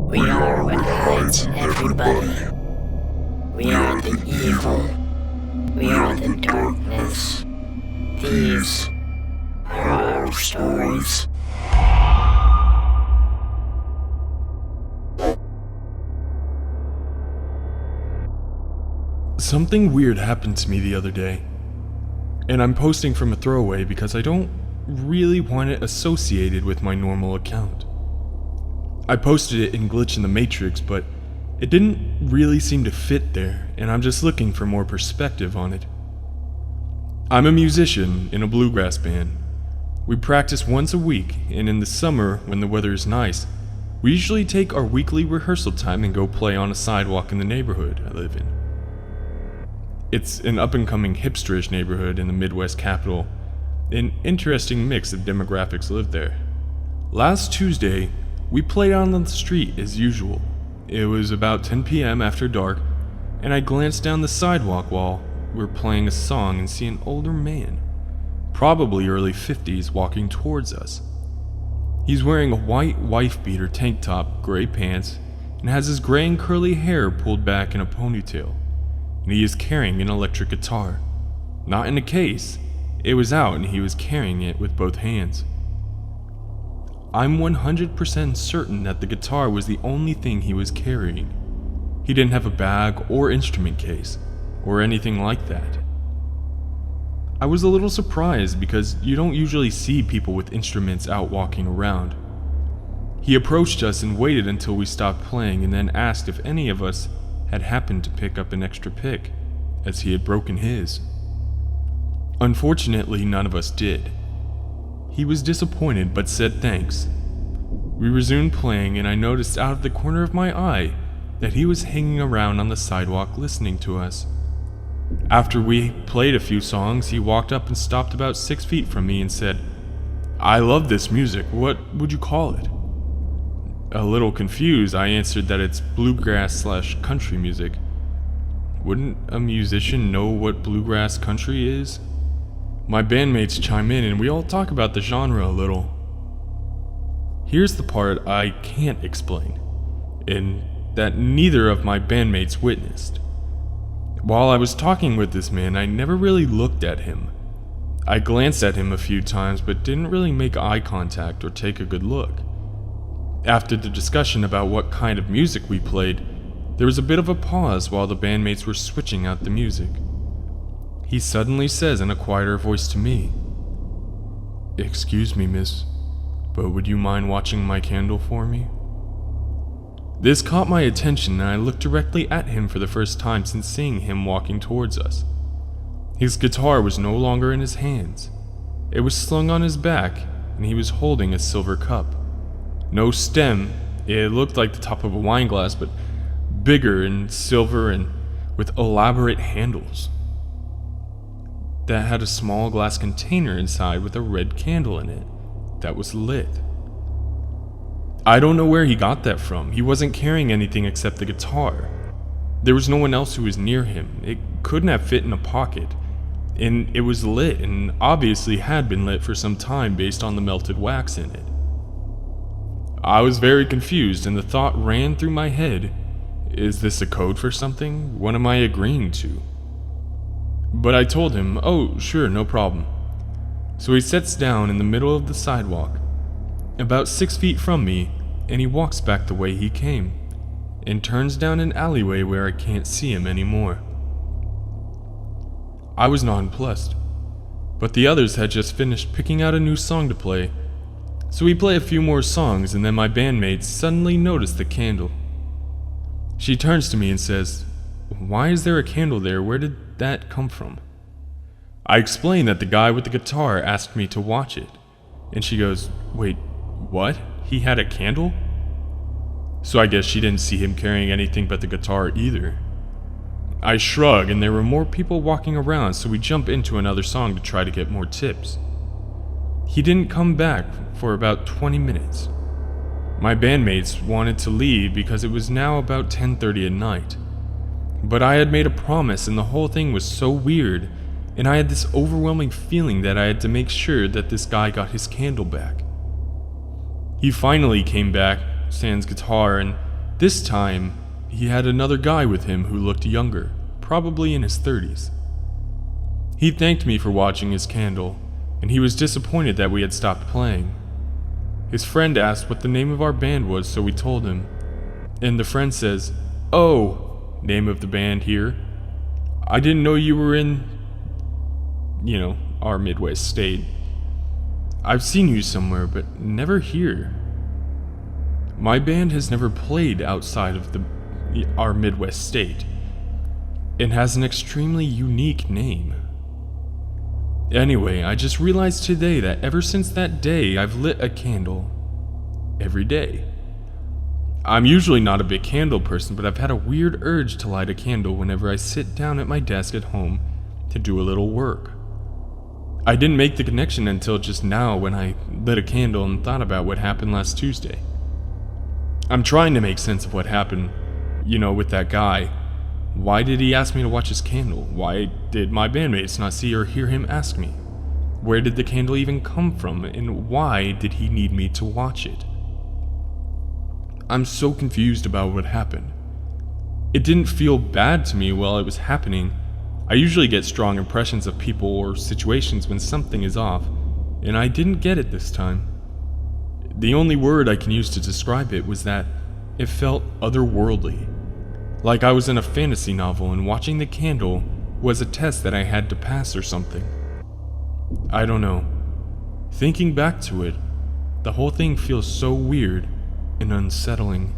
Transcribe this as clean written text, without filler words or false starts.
We are what hides in everybody. We are the evil. We are the darkness. These are our stories. Something weird happened to me the other day, and I'm posting from a throwaway because I don't really want it associated with my normal account. I posted it in Glitch in the Matrix, but it didn't really seem to fit there, and I'm just looking for more perspective on it. I'm a musician in a bluegrass band. We practice once a week, and in the summer, when the weather is nice, we usually take our weekly rehearsal time and go play on a sidewalk in the neighborhood I live in. It's an up-and-coming hipsterish neighborhood in the Midwest capital. An interesting mix of demographics live there. Last Tuesday, we played out on the street as usual. It was about 10 p.m. after dark, and I glanced down the sidewalk while we were playing a song and see an older man, probably early 50s, walking towards us. He's wearing a white wife-beater tank top, gray pants, and has his gray and curly hair pulled back in a ponytail. And he is carrying an electric guitar. Not in a case, it was out and he was carrying it with both hands. I'm 100% certain that the guitar was the only thing he was carrying. He didn't have a bag or instrument case, or anything like that. I was a little surprised because you don't usually see people with instruments out walking around. He approached us and waited until we stopped playing and then asked if any of us had happened to pick up an extra pick, as he had broken his. Unfortunately, none of us did. He was disappointed but said thanks. We resumed playing and I noticed out of the corner of my eye that he was hanging around on the sidewalk listening to us. After we played a few songs, he walked up and stopped about 6 feet from me and said, "I love this music. What would you call it?" A little confused, I answered that it's bluegrass/country music. Wouldn't a musician know what bluegrass country is? My bandmates chime in and we all talk about the genre a little. Here's the part I can't explain, and that neither of my bandmates witnessed. While I was talking with this man, I never really looked at him. I glanced at him a few times but didn't really make eye contact or take a good look. After the discussion about what kind of music we played, there was a bit of a pause while the bandmates were switching out the music. He suddenly says in a quieter voice to me, "Excuse me, miss, but would you mind watching my candle for me?" This caught my attention and I looked directly at him for the first time since seeing him walking towards us. His guitar was no longer in his hands. It was slung on his back and he was holding a silver cup. No stem, it looked like the top of a wine glass, but bigger and silver and with elaborate handles. That had a small glass container inside with a red candle in it that was lit. I don't know where he got that from. He wasn't carrying anything except the guitar. There was no one else who was near him. It couldn't have fit in a pocket. And it was lit and obviously had been lit for some time based on the melted wax in it. I was very confused and the thought ran through my head, is this a code for something? What am I agreeing to? But I told him, "Oh, sure, no problem." So he sits down in the middle of the sidewalk, about 6 feet from me, and he walks back the way he came, and turns down an alleyway where I can't see him anymore. I was nonplussed, but the others had just finished picking out a new song to play, so we play a few more songs and then my bandmates suddenly notice the candle. She turns to me and says, "Why is there a candle there? Where did that come from?" I explain that the guy with the guitar asked me to watch it, and she goes, "Wait, what? He had a candle?" So I guess she didn't see him carrying anything but the guitar either. I shrug and there were more people walking around, so we jump into another song to try to get more tips. He didn't come back for about 20 minutes. My bandmates wanted to leave because it was now about 10:30 at night. But I had made a promise and the whole thing was so weird, and I had this overwhelming feeling that I had to make sure that this guy got his candle back. He finally came back, sans guitar, and This time, he had another guy with him who looked younger, probably in his 30s. He thanked me for watching his candle, and he was disappointed that we had stopped playing. His friend asked what the name of our band was, so we told him. And the friend says, "Oh, name of the band here. I didn't know you were in, our Midwest state. I've seen you somewhere, but never here. My band has never played outside of our Midwest state, and has an extremely unique name. Anyway, I just realized today that ever since that day, I've lit a candle every day. I'm usually not a big candle person, but I've had a weird urge to light a candle whenever I sit down at my desk at home to do a little work. I didn't make the connection until just now when I lit a candle and thought about what happened last Tuesday. I'm trying to make sense of what happened, with that guy. Why did he ask me to watch his candle? Why did my bandmates not see or hear him ask me? Where did the candle even come from, and why did he need me to watch it? I'm so confused about what happened. It didn't feel bad to me while it was happening. I usually get strong impressions of people or situations when something is off, and I didn't get it this time. The only word I can use to describe it was that it felt otherworldly. Like I was in a fantasy novel and watching the candle was a test that I had to pass or something. I don't know. Thinking back to it, the whole thing feels so weird and unsettling.